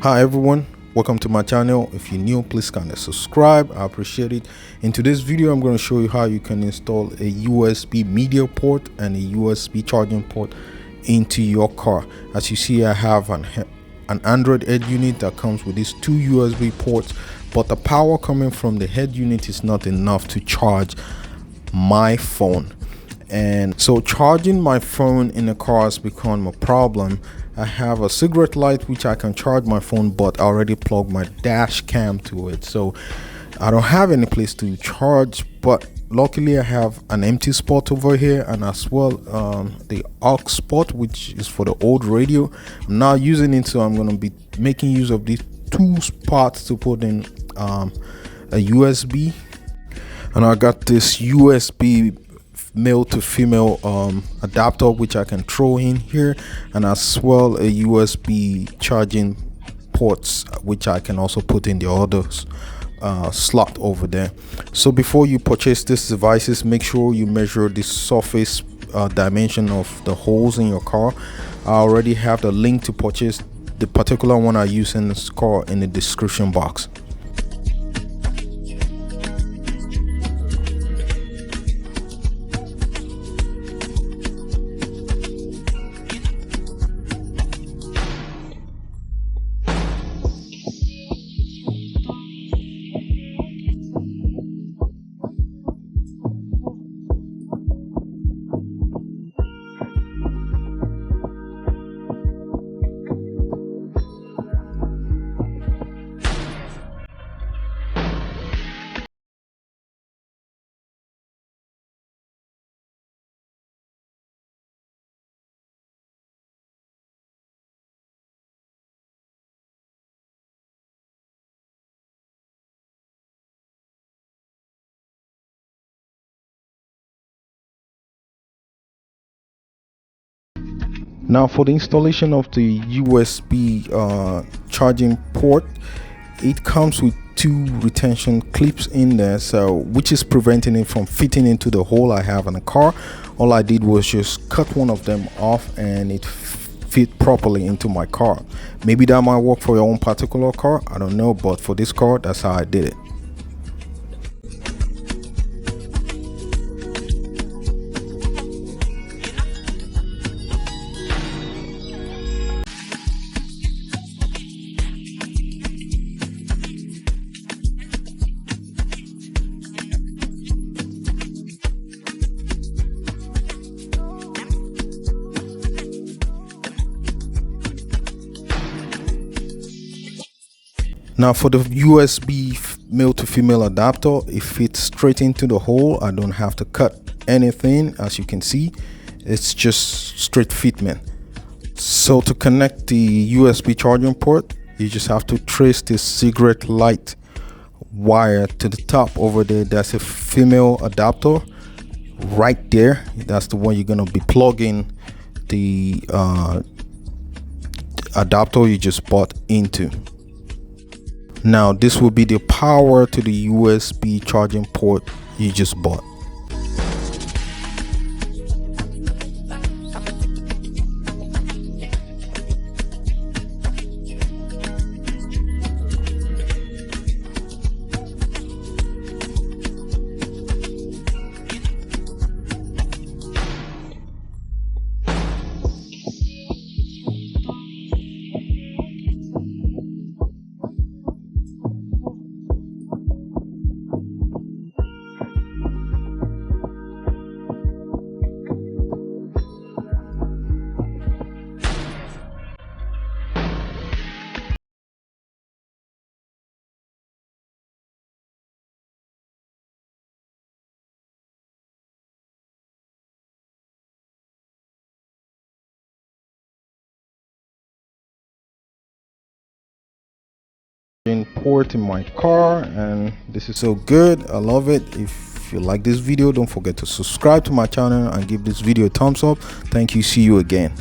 Hi everyone, welcome to my channel. If you're new, please kind of subscribe. I appreciate it. In today's video, I'm going to show you how you can install a USB media port and a USB charging port into your car. As you see, I have an Android head unit that comes with these two USB ports, but the power coming from the head unit is not enough to charge my phone. And so charging my phone in the car has become a problem. I have a cigarette light which I can charge my phone, but I already plugged my dash cam to it, so I don't have any place to charge. But luckily I have an empty spot over here, and as well the aux spot, which is for the old radio. I'm now using it, so I'm going to be making use of these two spots to put in a USB. And I got this USB male to female adapter which I can throw in here, and as well a USB charging ports which I can also put in the other slot over there. So before you purchase these devices, make sure you measure the surface dimension of the holes in your car. I already have the link to purchase the particular one I use in this car in the description box. Now for the installation of the USB charging port, it comes with two retention clips in there, so which is preventing it from fitting into the hole I have in the car. All I did was just cut one of them off and it fit properly into my car. Maybe that might work for your own particular car, I don't know, but for this car, that's how I did it. Now for the USB male to female adapter, it fits straight into the hole. I don't have to cut anything. As you can see, it's just straight fitment. So to connect the USB charging port, you just have to trace this cigarette light wire to the top over there. That's a female adapter right there. That's the one you're going to be plugging the adapter you just bought into. Now this will be the power to the USB charging port you just bought. Port in my car, and this is so good. I love it. If you like this video, don't forget to subscribe to my channel and give this video a thumbs up. Thank you. See you again.